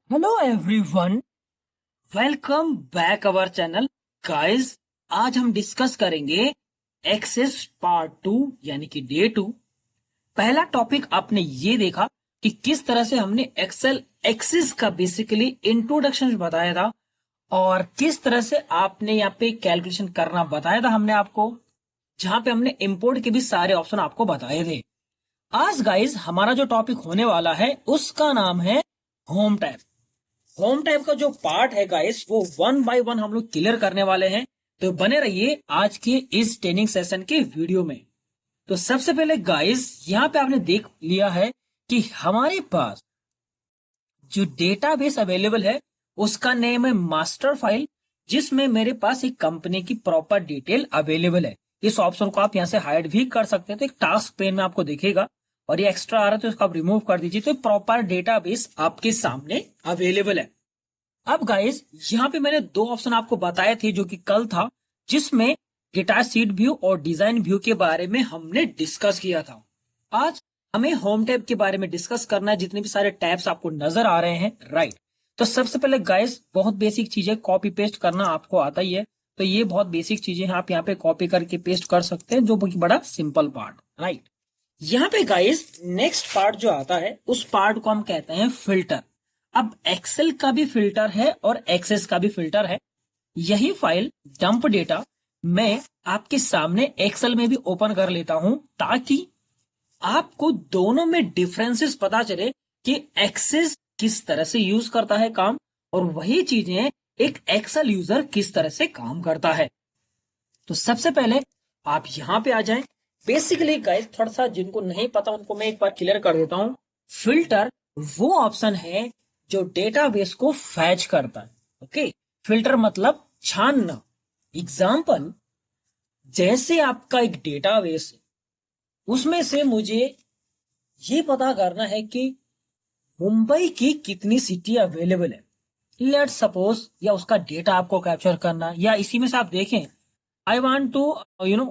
Hello everyone, welcome back our channel. Guys, आज हम discuss करेंगे एक्सेस पार्ट 2 यानी कि डे 2। पहला टॉपिक आपने ये देखा कि किस तरह से हमने एक्सेल एक्सिस का बेसिकली इंट्रोडक्शन बताया था और किस तरह से आपने यहाँ पे कैलकुलेशन करना बताया था हमने आपको, जहां पे हमने इंपोर्ट के भी सारे ऑप्शन आपको बताए थे। आज गाइस हमारा जो टॉपिक होने वाला है उसका नाम है होम टैब। होम टाइप का जो पार्ट है गाइस वो वन बाय वन हम लोग क्लियर करने वाले हैं, तो बने रहिए आज के इस ट्रेनिंग सेशन के वीडियो में। तो सबसे पहले गाइस यहाँ पे आपने देख लिया है कि हमारे पास जो डेटाबेस अवेलेबल है उसका नेम है मास्टर फाइल, जिसमें मेरे पास एक कंपनी की प्रॉपर डिटेल अवेलेबल है। इस ऑप्शन को आप यहाँ से हाइड भी कर सकते हैं, तो एक टास्क पेन में आपको दिखेगा और ये एक्स्ट्रा आ रहा है तो इसको आप रिमूव कर दीजिए, तो प्रॉपर डेटाबेस आपके सामने अवेलेबल है। अब गाइस यहाँ पे मैंने दो ऑप्शन आपको बताए थे जो कि कल था, जिसमें डेटा शीट व्यू और डिजाइन व्यू के बारे में हमने डिस्कस किया था। आज हमें होम टैब के बारे में डिस्कस करना है, जितने भी सारे टैब्स आपको नजर आ रहे हैं, राइट। तो सबसे पहले गाइस बहुत बेसिक चीज है, कॉपी पेस्ट करना आपको आता ही है, तो ये बहुत बेसिक चीजें हैं, आप यहाँ पे कॉपी करके पेस्ट कर सकते हैं, जो बड़ा सिंपल पार्ट, राइट। यहाँ पे गाइस नेक्स्ट पार्ट जो आता है उस पार्ट को हम कहते हैं फिल्टर। अब एक्सेल का भी फिल्टर है और एक्सेस का भी फिल्टर है। यही फाइल डंप डेटा मैं आपके सामने एक्सेल में भी ओपन कर लेता हूं, ताकि आपको दोनों में डिफरेंसेस पता चले कि एक्सेस किस तरह से यूज करता है काम, और वही चीजें एक एक्सेल यूजर किस तरह से काम करता है। तो सबसे पहले आप यहां पे आ जाएं। बेसिकली गाइस थोड़ा सा जिनको नहीं पता उनको मैं एक बार क्लियर कर देता हूं। फिल्टर वो ऑप्शन है जो डेटाबेस को फैच करता है। ओके, फिल्टर मतलब छानना। एग्जाम्पल, जैसे आपका एक डेटाबेस है, उसमें से मुझे ये पता करना है कि मुंबई की कितनी सिटी अवेलेबल है, लेट सपोज, या उसका डेटा आपको कैप्चर करना, या इसी में से आप देखें आई वांट टू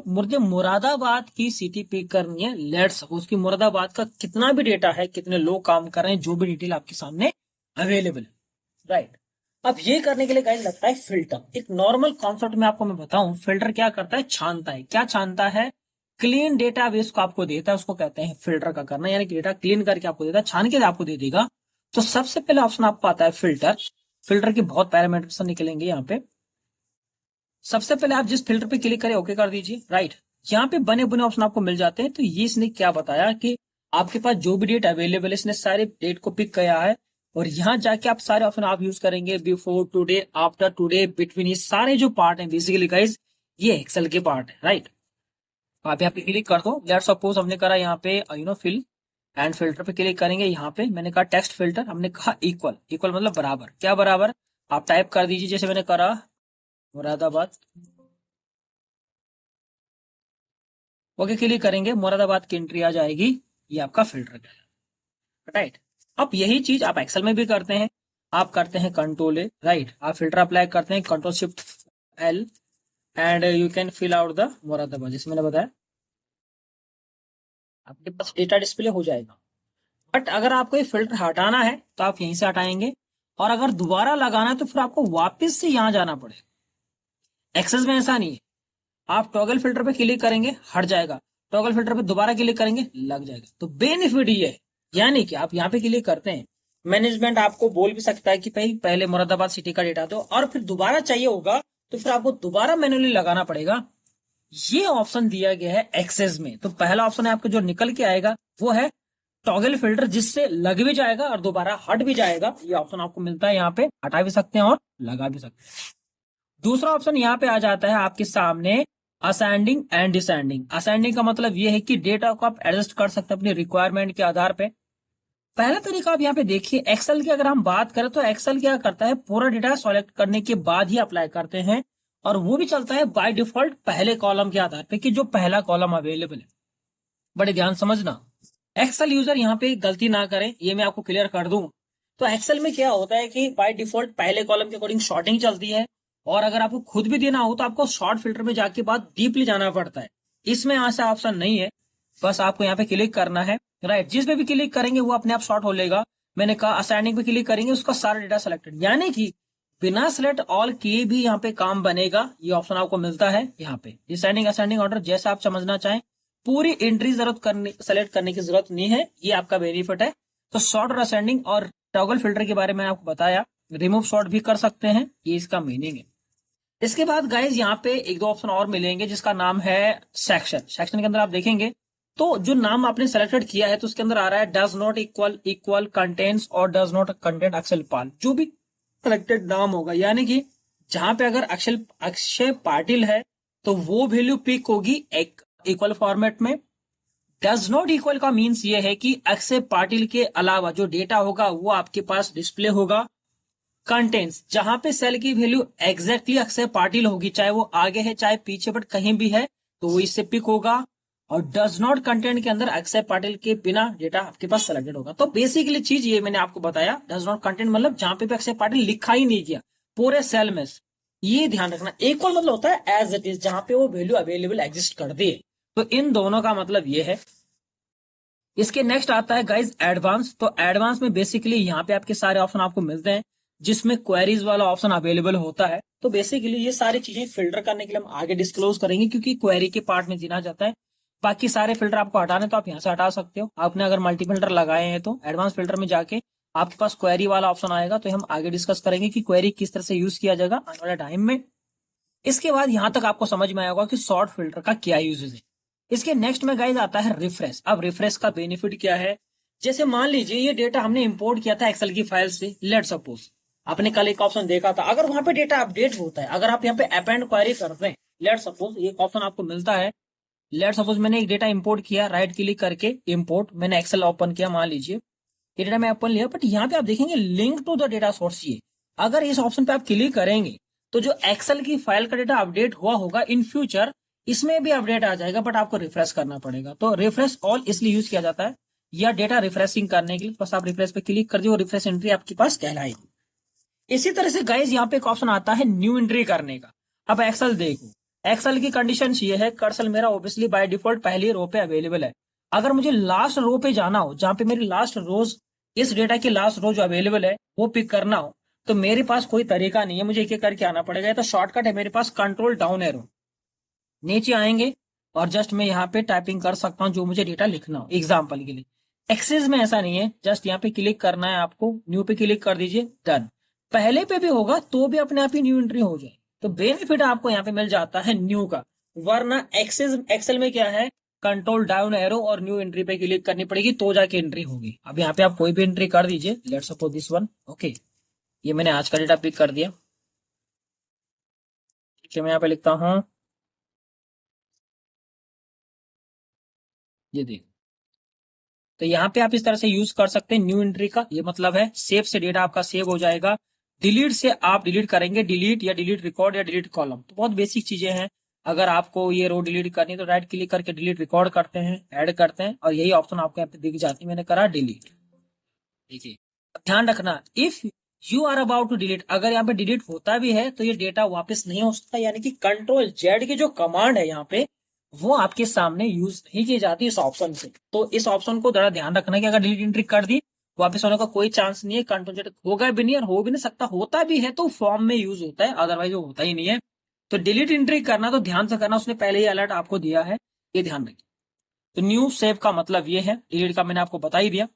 मुझे मुरादाबाद की सिटी पिक करनी है, लेट सपोज कि मुरादाबाद का कितना भी डेटा है, कितने लोग काम कर रहे हैं, जो भी डिटेल आपके सामने अवेलेबल है, राइट। अब ये करने के लिए गाइस लगता है फिल्टर। एक नॉर्मल कॉन्सेप्ट में आपको मैं बताऊं, फिल्टर क्या करता है, छानता है। क्या छानता है? क्लीन डेटाबेस को आपको देता है, उसको कहते हैं फिल्टर का करना, यानी कि डेटा क्लीन करके आपको देता है, छान के आपको दे देगा। तो सबसे पहले ऑप्शन आपको आता है फिल्टर। फिल्टर के बहुत पैरामीटर्स निकलेंगे यहाँ पे। सबसे पहले आप जिस फिल्टर पे क्लिक करें ओके कर दीजिए, राइट। यहाँ पे बने बुने ऑप्शन आपको मिल जाते हैं। तो ये इसने क्या बताया कि आपके पास जो भी डेट अवेलेबल है, इसने सारे डेट को पिक किया है, और यहाँ जाके आप सारे ऑप्शन आप यूज करेंगे, before today, after today, between, ये सारे जो पार्ट है बेसिकली गाइस ये एक्सेल के पार्ट है, राइट। आप यहाँ पे क्लिक कर दो। लेट्स सपोज हमने करा यहाँ पे फिल एंड फिल्टर पे क्लिक करेंगे। यहाँ पे मैंने कहा टेक्स्ट फिल्टर, हमने कहा इक्वल। इक्वल मतलब बराबर। क्या बराबर? आप टाइप कर दीजिए, जैसे मैंने करा मुरादाबाद। ओके क्लिक करेंगे, मुरादाबाद की एंट्री आ जाएगी, ये आपका फिल्टर है, राइट। अब यही चीज आप एक्सेल में भी करते हैं। आप करते हैं कंट्रोल ए, राइट। आप फिल्टर अप्लाई करते हैं control shift L, and you can fill out the Moradabad, जैसे मैंने बताया आपके पास डेटा डिस्प्ले हो जाएगा। बट अगर आपको ये फिल्टर हटाना है तो आप यहीं से हटाएंगे, और अगर दोबारा लगाना है तो फिर आपको वापस से यहां जाना पड़ेगा। एक्सेस में ऐसा नहीं है, आप टॉगल फिल्टर पे क्लिक करेंगे हट जाएगा, टॉगल फिल्टर पे दोबारा क्लिक करेंगे लग जाएगा। तो बेनिफिट ये है, यानी कि आप यहाँ पे क्लिक करते हैं, मैनेजमेंट आपको बोल भी सकता है कि भाई पहले मुरादाबाद सिटी का डेटा दो, और फिर दोबारा चाहिए होगा तो फिर आपको दोबारा मैन्युअली लगाना पड़ेगा। ये ऑप्शन दिया गया है एक्सेस में। तो पहला ऑप्शन है आपको जो निकल के आएगा वो है टॉगल फिल्टर, जिससे लग भी जाएगा और दोबारा हट भी जाएगा। ये ऑप्शन आपको मिलता है, यहाँ पे हटा भी सकते हैं और लगा भी सकते हैं। दूसरा ऑप्शन यहाँ पे आ जाता है आपके सामने असेंडिंग एंड डिसेंडिंग। असेंडिंग का मतलब ये है कि डेटा को आप एडजस्ट कर सकते हैं अपनी रिक्वायरमेंट के आधार पे। पहला तरीका आप यहाँ पे देखिए, एक्सेल की अगर हम बात करें तो एक्सेल क्या करता है, पूरा डेटा सेलेक्ट करने के बाद ही अप्लाई करते हैं, और वो भी चलता है बाय डिफॉल्ट पहले कॉलम के आधार पे कि जो पहला कॉलम अवेलेबल है। बड़े ध्यान समझना, एक्सेल यूजर यहाँ पे गलती ना करें, ये मैं आपको क्लियर कर दूं। तो एक्सेल में क्या होता है कि बाय डिफॉल्ट पहले कॉलम के अकॉर्डिंग शॉर्टिंग चलती है, और अगर आपको खुद भी देना हो तो आपको शॉर्ट फिल्टर में जाके बाद डीपली जाना पड़ता है। इसमें ऐसा ऑप्शन नहीं है, बस आपको यहाँ पे क्लिक करना है, राइट। जिस पे भी क्लिक करेंगे वो अपने आप शॉर्ट हो लेगा। मैंने कहा असेंडिंग पे क्लिक करेंगे उसका सारा डेटा सिलेक्टेड, यानी कि बिना सेलेक्ट ऑल किए भी यहाँ पे काम बनेगा। ये ऑप्शन आपको मिलता है यहाँ पे डिसेंडिंग असेंडिंग ऑर्डर, जैसा आप समझना चाहें। पूरी एंट्री जरूरत करने सेलेक्ट करने की जरूरत नहीं है, ये आपका बेनिफिट है। तो शॉर्ट और असेंडिंग और टॉगल फिल्टर के बारे में आपको बताया, रिमूव शॉर्ट भी कर सकते हैं, ये इसका मीनिंग है। इसके बाद गाइज यहाँ पे एक दो ऑप्शन और मिलेंगे जिसका नाम है सेक्शन। सेक्शन के अंदर आप देखेंगे तो जो नाम आपने सेलेक्टेड किया है तो उसके अंदर आ रहा है does not equal equal contents और डज नॉट कंटेंट अक्षय पाल, जो भी सेलेक्टेड नाम होगा, यानी कि जहां पे अगर अक्षय पाटिल है तो वो वैल्यू पिक होगी एक इक्वल फॉर्मेट में। डज नॉट इक्वल का मीन्स ये है कि अक्षय पाटिल के अलावा जो डेटा होगा वो आपके पास डिस्प्ले होगा। कंटेंट्स जहां पे सेल की वैल्यू एग्जैक्टली अक्षय पाटिल होगी, चाहे वो आगे है चाहे पीछे, बट कहीं भी है तो वो इससे पिक होगा। और डज नॉट कंटेंट के अंदर अक्षय पाटिल के बिना डेटा आपके पास सेलेक्टेड होगा। तो बेसिकली चीज ये मैंने आपको बताया, डज नॉट कंटेंट मतलब जहां पे भी अक्षय पाटिल लिखा ही नहीं किया पूरे सेल में, ये ध्यान रखना। एक और मतलब होता है एज इट इज, जहां पे वो वैल्यू अवेलेबल एग्जिस्ट करती है। तो इन दोनों का मतलब ये है। इसके नेक्स्ट आता है गाइज एडवांस। तो एडवांस में बेसिकली यहाँ पे आपके सारे ऑप्शन आपको मिलते हैं जिसमें क्वेरीज वाला ऑप्शन अवेलेबल होता है। तो बेसिकली ये सारी चीजें फिल्टर करने के लिए हम आगे डिस्क्लोज करेंगे, क्योंकि क्वेरी के पार्ट में गिना जाता है। बाकी सारे फिल्टर आपको हटाने तो आप यहाँ से हटा सकते हो। आपने अगर मल्टी फिल्टर लगाए हैं तो एडवांस फिल्टर में जाके आपके पास क्वेरी वाला ऑप्शन आएगा, तो हम आगे डिस्कस करेंगे कि क्वेरी किस तरह से यूज किया जाएगा आने वाले टाइम में। इसके बाद यहां तक आपको समझ में आएगा कि शॉर्ट फिल्टर का क्या यूजेज है। इसके नेक्स्ट में गाइज आता है रिफ्रेश। अब रिफ्रेश का बेनिफिट क्या है, जैसे मान लीजिए ये डेटा हमने इंपोर्ट किया था एक्सेल की फाइल से, लेट सपोज आपने कल एक ऑप्शन देखा था, अगर वहां पे डेटा अपडेट होता है, अगर आप यहाँ पे अपेंड क्वेरी करते हैं, लेट सपोज एक ऑप्शन आपको मिलता है। लेट सपोज मैंने एक डेटा इंपोर्ट किया, राइट क्लिक करके इंपोर्ट, मैंने एक्सेल ओपन किया, मान लीजिए ये डेटा मैं ओपन लिया, बट यहाँ पे आप देखेंगे link to the data source. ये अगर इस ऑप्शन पे आप क्लिक करेंगे तो जो एक्सेल की फाइल का डेटा अपडेट हुआ होगा इन फ्यूचर इसमें भी अपडेट आ जाएगा, बट आपको रिफ्रेश करना पड़ेगा। तो रिफ्रेश ऑल इसलिए यूज किया जाता है या डेटा रिफ्रेशिंग करने के लिए, बस आप रिफ्रेश पे क्लिक कर दिए, रिफ्रेश एंट्री आपके पास कहलाएगी। इसी तरह से गाइज यहाँ पे एक ऑप्शन आता है न्यू एंट्री करने का। अब एक्सेल देखो, एक्सेल की कंडीशन ये है, कर्सर मेरा ऑब्वियसली बाय डिफॉल्ट पहली रो पे अवेलेबल है। अगर मुझे लास्ट रो पे जाना हो, जहां पे मेरी लास्ट रोज इस डेटा की लास्ट रो जो अवेलेबल है वो पिक करना हो, तो मेरे पास कोई तरीका नहीं है, मुझे एक एक करके आना पड़ेगा। तो शॉर्टकट है मेरे पास कंट्रोल डाउन एरो, नीचे आएंगे और जस्ट मैं यहाँ पे टाइपिंग कर सकता हूँ जो मुझे डेटा लिखना हो एग्जाम्पल के लिए। एक्सेस में ऐसा नहीं है, जस्ट यहाँ पे क्लिक करना है आपको, न्यू पे क्लिक कर दीजिए, डन। पहले पे भी होगा तो भी अपने आप ही न्यू एंट्री हो जाए। तो बेनिफिट आपको यहाँ पे मिल जाता है न्यू का, वरना एक्सेल में क्या है, कंट्रोल डाउन एरो और न्यू एंट्री पे क्लिक करनी पड़ेगी तो जाके एंट्री होगी। अब यहाँ पे आप कोई भी एंट्री कर दीजिए, let's suppose this one, okay. ये मैंने आज का डेटा पिक कर दिया, ठीक है। मैं यहाँ पे लिखता हूँ, ये देख, तो यहाँ पे आप इस तरह से यूज कर सकते हैं न्यू एंट्री का। ये मतलब है सेव से डेटा आपका सेव हो जाएगा, डिलीट से आप डिलीट करेंगे, डिलीट या डिलीट रिकॉर्ड या डिलीट कॉलम। तो बहुत बेसिक चीजें हैं। अगर आपको ये रो डिलीट करनी है तो राइट क्लिक करके डिलीट रिकॉर्ड करते हैं, ऐड करते हैं, और यही ऑप्शन आपको यहाँ पे दिख जाती है। मैंने करा डिलीट, देखिए। ध्यान रखना, if you are about to delete, अगर यहाँ पे डिलीट होता भी है तो ये डेटा वापस नहीं हो सकता, यानी कि कंट्रोल जेड की जो कमांड है यहाँ पे वो आपके सामने यूज नहीं की जाती इस ऑप्शन से। तो इस ऑप्शन को जरा ध्यान रखना कि अगर डिलीट एंट्री कर दी वापस होने का कोई चांस नहीं है, कंट्रोल जेड होगा भी नहीं और हो भी नहीं सकता, होता भी है तो फॉर्म में यूज होता है, अदरवाइज वो होता ही नहीं है। तो डिलीट एंट्री करना तो ध्यान से करना, उसने पहले ही अलर्ट आपको दिया है, ये ध्यान रखिए। तो न्यू सेव का मतलब ये है, डिलीट का मैंने आपको बता ही दिया।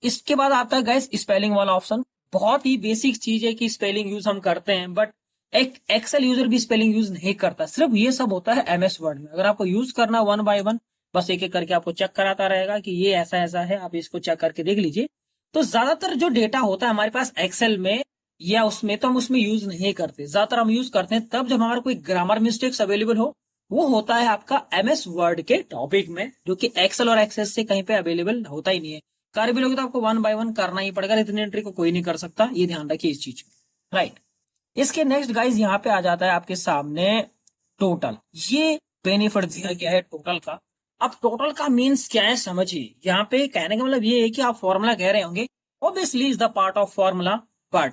इसके बाद आता है गाइस स्पेलिंग वाला ऑप्शन। बहुत ही बेसिक चीज है कि स्पेलिंग यूज हम करते हैं, बट एक एक्सेल यूजर भी स्पेलिंग यूज नहीं करता, सिर्फ ये सब होता है एमएस वर्ड में। अगर आपको यूज करना वन बाय वन, बस एक एक करके आपको चेक कराता रहेगा कि ये ऐसा ऐसा है, आप इसको चेक करके देख लीजिए। तो ज्यादातर जो डेटा होता है हमारे पास एक्सेल में या उसमें, तो हम उसमें यूज नहीं करते। ज्यादातर हम यूज करते हैं तब जब हमारा कोई ग्रामर मिस्टेक्स अवेलेबल हो, वो होता है आपका एमएस वर्ड के टॉपिक में, जो कि एक्सेल और एक्सेस से कहीं पे अवेलेबल होता ही नहीं है। कर भी लोगे तो आपको वन बाय वन करना ही पड़ेगा, इतनी एंट्री को कोई नहीं कर सकता, ये ध्यान रखिए इस चीज को, राइट। इसके नेक्स्ट गाइज यहाँ पे आ जाता है आपके सामने टोटल। ये बेनिफिट दिया गया है टोटल का। अब टोटल का मीन्स क्या है समझिए, यहाँ पे कहने का मतलब ये है कि आप फॉर्मूला कह रहे होंगे, obviously is the part of formula, but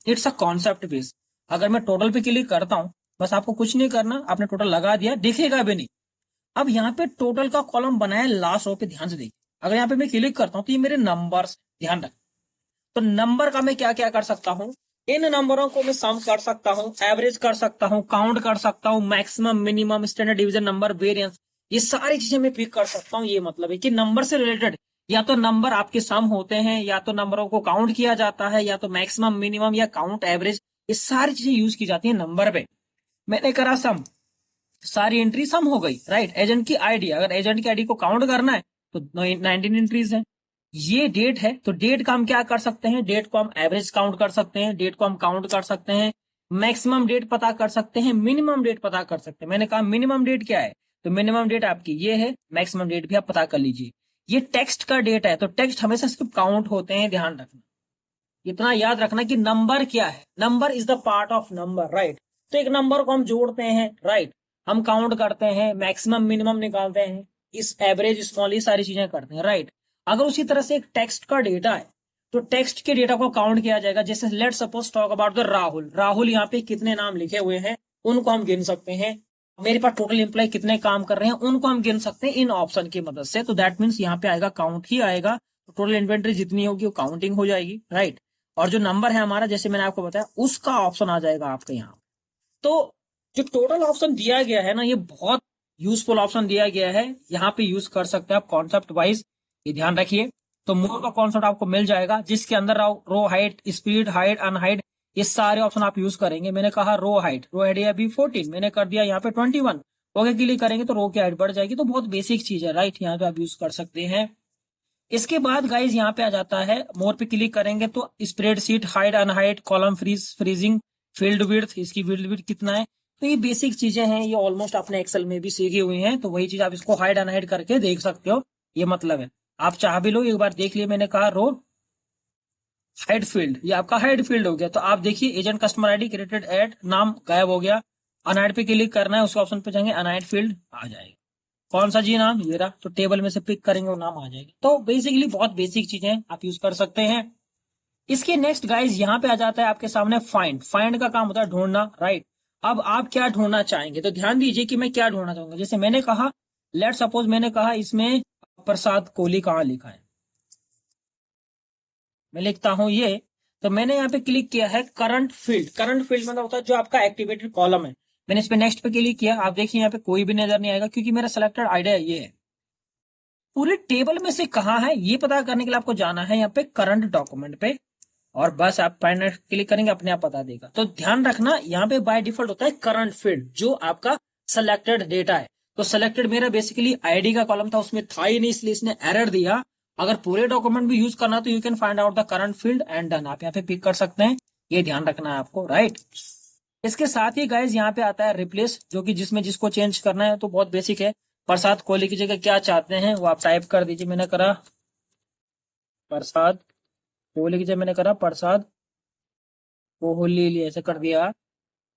it's a concept base. अगर मैं टोटल पे क्लिक करता हूँ, बस आपको कुछ नहीं करना, आपने टोटल लगा दिया, दिखेगा भी नहीं। अब यहाँ पे टोटल का कॉलम बनाया लास्ट रो पे, ध्यान से देखिए। अगर यहाँ पे मैं क्लिक करता हूँ तो ये मेरे नंबर्स, ध्यान रख। तो नंबर का मैं क्या क्या कर सकता हूं, इन नंबरों को मैं सम कर सकता हूं, एवरेज कर सकता हूं, काउंट कर सकता हूं, maximum, minimum, standard division number, variance, ये सारी चीजें मैं पिक कर सकता हूं। ये मतलब है कि नंबर से रिलेटेड या तो नंबर आपके सम होते हैं, या तो नंबरों को काउंट किया जाता है, या तो मैक्सिमम, मिनिमम या काउंट, एवरेज, ये सारी चीजें यूज की जाती है नंबर पे। मैंने करा सम, सारी एंट्री सम हो गई, राइट। एजेंट की आईडी, अगर एजेंट की आईडी को काउंट करना है तो 19 एंट्रीज है। ये डेट है, तो डेट का हम क्या कर सकते हैं, डेट को हम एवरेज काउंट कर सकते हैं, डेट को हम काउंट कर सकते हैं, मैक्सिमम डेट पता कर सकते हैं, मिनिमम डेट पता कर सकते हैं। मैंने कहा मिनिमम डेट क्या है, तो मिनिमम डेट आपकी ये है, मैक्सिमम डेट भी आप पता कर लीजिए। ये टेक्स्ट का डेट है, तो टेक्स्ट हमेशा सिर्फ काउंट होते हैं, ध्यान रखना। इतना याद रखना कि नंबर क्या है, number is the part of number, right. तो एक नंबर को हम जोड़ते हैं, राइट, हम काउंट करते हैं, मैक्सिमम मिनिमम निकालते हैं, इस एवरेज स्मॉल, ये सारी चीजें करते हैं, राइट। अगर उसी तरह से एक टेक्स्ट का डेटा है, तो टेक्स्ट के डेटा को काउंट किया जाएगा। जैसे let suppose talk about the Rahul, Rahul यहाँ पे कितने नाम लिखे हुए हैं उनको हम गिन सकते हैं। मेरे पास टोटल एम्प्लॉय कितने काम कर रहे हैं उनको हम गिन सकते हैं इन ऑप्शन की मदद से। तो दैट मीन्स यहाँ पे आएगा काउंट ही आएगा, तो टोटल इन्वेंट्री जितनी होगी वो काउंटिंग हो जाएगी, राइट। और जो नंबर है हमारा, जैसे मैंने आपको बताया, उसका ऑप्शन आ जाएगा आपके यहाँ। तो जो टोटल ऑप्शन दिया गया है ना, ये बहुत यूजफुल ऑप्शन दिया गया है, यहाँ पे यूज कर सकते हैं आप कॉन्सेप्ट वाइज, ये ध्यान रखिए। तो मोर का कॉन्सेप्ट आपको मिल जाएगा, जिसके अंदर row height, speed height, unhide, ये सारे ऑप्शन आप यूज करेंगे। मैंने कहा रो हाइट है अभी 14, मैंने कर दिया यहाँ पे 21, ओके क्लिक करेंगे तो रो की हाइट बढ़ जाएगी। तो बहुत बेसिक चीज है, राइट, यहाँ पे आप यूज कर सकते हैं। इसके बाद गाइज यहाँ पे आ जाता है, मोर पे क्लिक करेंगे तो spreadsheet, hide, unhide, column freezing, field width, इसकी फील्ड विड्थ कितना है। तो ये बेसिक चीजें हैं, ये ऑलमोस्ट आपने एक्सेल में भी सीखी हुई हैं। तो वही चीज आप इसको हाइड अनहाइड करके देख सकते हो, ये मतलब है। आप चाह भी लो, एक बार देख लिए, मैंने कहा रो हाइड फील्ड, ये आपका हाइड फील्ड हो गया। तो आप देखिए agent customer ID created at, नाम गायब हो गया। अनहाइड पे क्लिक करना है, उस ऑप्शन पे जाएंगे, अनहाइड फील्ड आ जाएगा। कौन सा जी नाम, ये रहा, तो टेबल में से पिक करेंगे वो नाम आ जाएगा। तो बेसिकली बहुत बेसिक चीजें आप यूज कर सकते हैं। इसके नेक्स्ट गाइज यहाँ पे आ जाता है आपके सामने फाइंड। फाइंड का काम होता है ढूंढना, राइट। अब आप क्या ढूंढना चाहेंगे, तो ध्यान दीजिए कि मैं क्या ढूंढना चाहूंगा। जैसे मैंने कहा, लेट सपोज मैंने कहा इसमें प्रसाद कोहली कहाँ लिखा है, मैं लिखता हूं ये। तो मैंने यहाँ पे क्लिक किया है करंट फील्ड। करंट फील्ड मतलब होता है जो आपका एक्टिवेटेड कॉलम है। मैंने इस पे नेक्स्ट पे क्लिक किया, आप देखिए यहाँ पे कोई भी नजर नहीं आएगा, क्योंकि मेरा सिलेक्टेड आइडिया ये है। पूरे टेबल में से कहाँ है ये पता करने के लिए आपको जाना है यहाँ पे करंट डॉक्यूमेंट पे, और बस आप फाइंड क्लिक करेंगे, अपने आप बता देगा। तो ध्यान रखना, यहाँ पे बाय डिफॉल्ट होता है करंट फील्ड, जो आपका सिलेक्टेड डेटा है। तो सिलेक्टेड मेरा बेसिकली आईडी का कॉलम था, उसमें था ही नहीं, इसलिए इसने एरर दिया। अगर पूरे डॉक्यूमेंट भी यूज करना तो you can find out the current field and done, आप यहाँ पे पिक कर सकते हैं। ये ध्यान रखना है आपको, राइट। इसके साथ ही गाइज यहाँ पे आता है रिप्लेस, जो कि जिसमें जिसको चेंज करना है, तो बहुत बेसिक है। प्रसाद कोहली की जगह क्या चाहते हैं वो आप टाइप कर दीजिए। मैंने करा प्रसाद कोहली की जगह, मैंने करा प्रसाद कोहली, ऐसे कर दिया।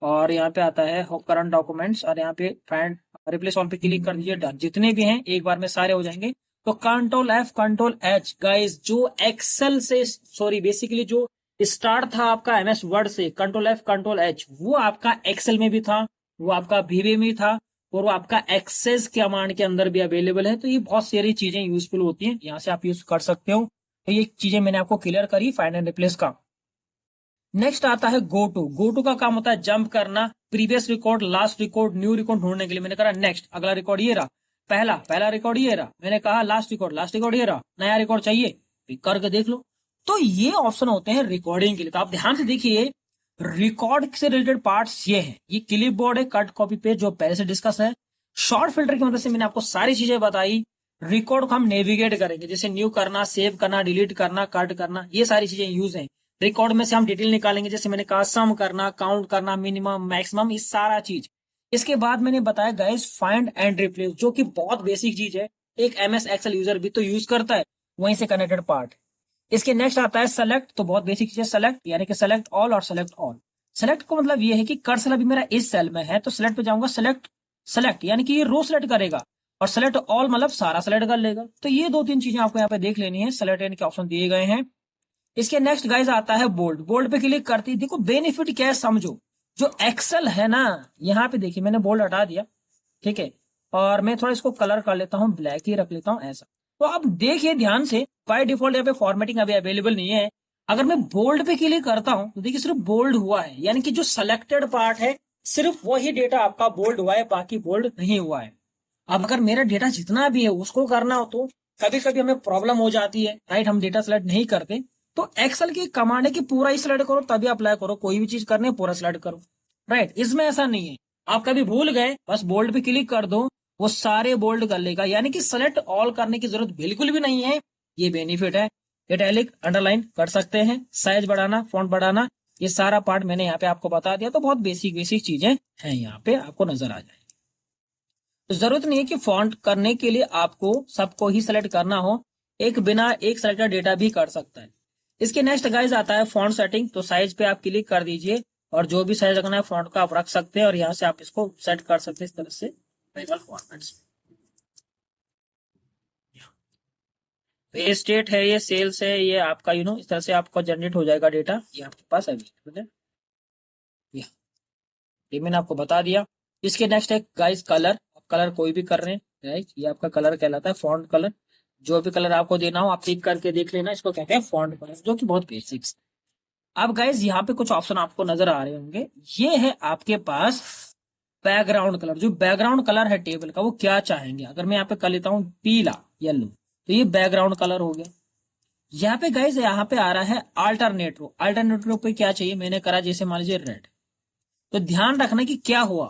और यहाँ पे आता है करंट डॉक्यूमेंट्स, और यहाँ पे फाइंड रिप्लेस ऑन पे क्लिक कर दीजिए, डन। जितने भी हैं एक बार में सारे हो जाएंगे। तो control F control H guys, जो एक्सेल से, सॉरी बेसिकली जो स्टार्ट था आपका MS वर्ड से, कंट्रोल F कंट्रोल H, वो आपका एक्सेल में भी था, वो आपका VB में था, और वो आपका एक्सेस कमांड के अंदर भी अवेलेबल है। तो ये बहुत सारी चीजें यूजफुल होती हैं, यहाँ से आप यूज कर सकते हो। तो ये चीजें मैंने आपको क्लियर करी फाइंड एंड रिप्लेस का। नेक्स्ट आता है गो टू। गो टू का काम होता है जंप करना, previous record, last record, new record ढूंढने के लिए। मैंने कहा नेक्स्ट, अगला रिकॉर्ड ये रहा, पहला रिकॉर्ड ये रहा। मैंने कहा लास्ट रिकॉर्ड ये रहा, नया रिकॉर्ड चाहिए, पिक करके देख लो। तो ये ऑप्शन होते हैं रिकॉर्डिंग के लिए। तो आप ध्यान से देखिए, रिकॉर्ड से रिलेटेड पार्ट्स ये है, ये क्लिप बोर्ड है, कट कॉपी पेस्ट जो पहले से डिस्कस है। शॉर्ट फिल्टर की मदद से मैंने आपको सारी चीजें बताई। रिकॉर्ड को हम नेविगेट करेंगे, जैसे न्यू करना, सेव करना, डिलीट करना, कट करना, ये सारी चीजें यूज है। रिकॉर्ड में से हम डिटेल निकालेंगे, जैसे मैंने कहा सम करना, काउंट करना, मिनिमम, मैक्सिमम, ये सारा चीज। इसके बाद मैंने बताया गाइस फाइंड एंड रिप्लेस, जो कि बहुत बेसिक चीज है, एक MS एक्सेल यूजर भी तो यूज करता है, वहीं से कनेक्टेड पार्ट। इसके नेक्स्ट आता है सेलेक्ट। तो बहुत बेसिक चीज है सेलेक्ट, यानी कि सेलेक्ट ऑल और सेलेक्ट ऑल। सेलेक्ट को मतलब ये है कि कर्सर अभी मेरा इस सेल में है, तो सेलेक्ट पे जाऊंगा, सेलेक्ट यानी कि ये रो सेलेक्ट करेगा, और सेलेक्ट ऑल मतलब सारा सेलेक्ट कर लेगा। तो ये दो तीन चीजें आपको यहाँ पे देख लेनी है, सेलेक्ट यानी कि ऑप्शन दिए गए हैं। इसके नेक्स्ट गाइस आता है बोल्ड। बोल्ड पे क्लिक करती, देखो बेनिफिट क्या है समझो। जो एक्सेल है ना, यहाँ पे देखिए मैंने बोल्ड हटा दिया, ठीक है, और मैं थोड़ा इसको कलर कर लेता हूँ, ब्लैक ही रख लेता हूँ ऐसा। तो आप देखिए ध्यान से, बाय डिफॉल्ट यहाँ पे फॉर्मेटिंग अभी अवेलेबल नहीं है। अगर मैं बोल्ड पे क्लिक करता हूं तो देखिए सिर्फ बोल्ड हुआ है, यानी कि जो सिलेक्टेड पार्ट है सिर्फ वही डेटा आपका बोल्ड हुआ है, बाकी बोल्ड नहीं हुआ है। अब अगर मेरा डेटा जितना भी है उसको करना हो तो कभी कभी हमें प्रॉब्लम हो जाती है, राइट, हम डेटा सेलेक्ट नहीं करते। तो एक्सेल की कमांड है कि पूरा ही सिलेक्ट करो तभी अप्लाई करो, कोई भी चीज करनी है पूरा सिलेक्ट करो, राइट। इसमें ऐसा नहीं है, आप कभी भूल गए बस बोल्ड पे क्लिक कर दो, वो सारे बोल्ड कर लेगा, यानी कि सेलेक्ट ऑल करने की जरूरत बिल्कुल भी नहीं है। ये बेनिफिट है। इटैलिक अंडरलाइन कर सकते हैं, साइज बढ़ाना, फॉन्ट बढ़ाना, ये सारा पार्ट मैंने यहाँ पे आपको बता दिया। तो बहुत बेसिक बेसिक चीजें हैं यहाँ पे, आपको नजर आ जाए। तो जरूरत नहीं है कि फॉन्ट करने के लिए आपको सबको ही सेलेक्ट करना हो, एक बिना एक सेलेक्टेड डेटा भी कर सकता है। इसके नेक्स्ट गाइज आता है फॉन्ट सेटिंग। तो साइज पे आप क्लिक कर दीजिए और जो भी साइज रखना है फॉन्ट का आप रख सकते हैं, और यहाँ से आप इसको सेट कर सकते हैं इस तरह से फॉर्मेट्स। ये स्टेट है, ये सेल्स है, ये आपका इस तरह से आपका जनरेट हो जाएगा डेटा, ये आपके पास अवेलेबल है। ये मैंने आपको बता दिया। इसके नेक्स्ट है गाइस कलर। आप कलर कोई भी कर रहे हैं, राइट, ये आपका कलर कहलाता है फॉन्ट कलर। जो भी कलर आपको देना हो आप टिक करके देख लेना, इसको कहते हैं फॉन्ट कलर, जो कि बहुत बेसिक्स। अब गाइस यहाँ पे कुछ ऑप्शन आपको नजर आ रहे होंगे, ये है आपके पास बैकग्राउंड कलर। जो बैकग्राउंड कलर है टेबल का वो क्या चाहेंगे, अगर मैं यहाँ पे कर लेता हूँ पीला, येलो, तो ये बैकग्राउंड कलर हो गया। यहाँ पे गाइस यहाँ पे आ रहा है अल्टरनेट रो। अल्टरनेट रो पे क्या चाहिए, मैंने करा जैसे मान लीजिए रेड। तो ध्यान रखना कि क्या हुआ,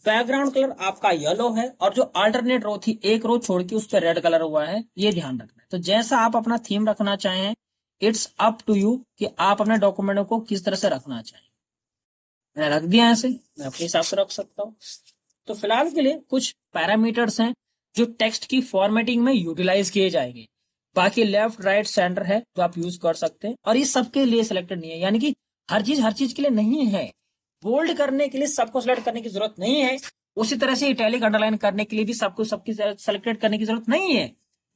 बैकग्राउंड कलर आपका येलो है और जो अल्टरनेट रो थी एक रो छोड़ के उस पर रेड कलर हुआ है, ये ध्यान रखना है। तो जैसा आप अपना थीम रखना चाहें, इट्स अप टू यू कि आप अपने डॉक्यूमेंट को किस तरह से रखना चाहें। मैंने रख दिया ऐसे, मैं अपने हिसाब से रख सकता हूँ। तो फिलहाल के लिए कुछ पैरामीटर्स हैं जो टेक्स्ट की फॉर्मेटिंग में यूटिलाइज किए जाएंगे। बाकी लेफ्ट राइट सेंटर है जो आप यूज कर सकते हैं, और ये सबके लिए सिलेक्टेड नहीं है, यानी कि हर चीज के लिए नहीं है। बोल्ड करने के लिए सबको सिलेक्ट करने की जरूरत नहीं है, उसी तरह से इटैलिक अंडरलाइन करने के लिए भी सबको सबकी सेलेक्टेड करने की जरूरत नहीं है।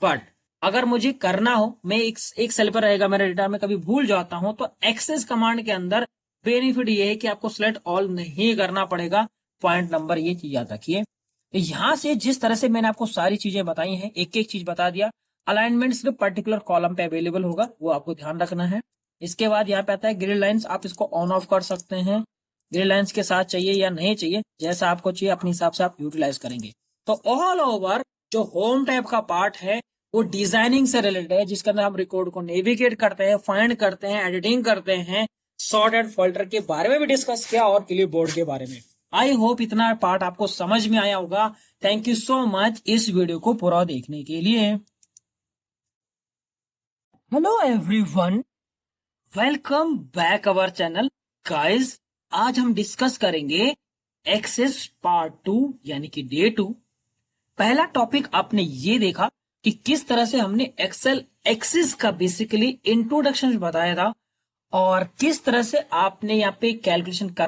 बट अगर मुझे करना हो, मैं एक सेल पर रहेगा मेरे डेटा में, कभी भूल जाता हूं, तो एक्सेस कमांड के अंदर बेनिफिट ये है कि आपको सिलेक्ट ऑल नहीं करना पड़ेगा। पॉइंट नंबर ये चीज याद रखिए। यहां से जिस तरह से मैंने आपको सारी चीजें बताई हैं, एक एक चीज बता दिया। अलाइनमेंट सिर्फ पर्टिकुलर कॉलम पे अवेलेबल होगा, वो आपको ध्यान रखना है। इसके बाद यहाँ पे आता है ग्रिड लाइंस, आप इसको ऑन ऑफ कर सकते हैं। ग्रिड लाइंस के साथ चाहिए या नहीं चाहिए, जैसा आपको चाहिए अपने हिसाब से आप यूटिलाइज करेंगे। तो ऑल ओवर जो होम टैब का पार्ट है वो डिजाइनिंग से रिलेटेड है, जिसके अंदर हम रिकॉर्ड को नेविगेट करते हैं, फाइंड करते हैं, एडिटिंग करते हैं, सॉर्ट एंड फोल्डर के बारे में भी डिस्कस किया और क्लिप बोर्ड के बारे में। आई होप इतना पार्ट आपको समझ में आया होगा। थैंक यू सो मच इस वीडियो को पूरा देखने के लिए। Hello everyone, welcome back our channel guys. आज हम डिस्कस करेंगे एक्सेस पार्ट 2 यानी कि डे 2। पहला टॉपिक आपने ये देखा कि किस तरह से हमने एक्सेल एक्सिस का बेसिकली इंट्रोडक्शन बताया था, और किस तरह से आपने यहाँ पे कैलकुलेशन कर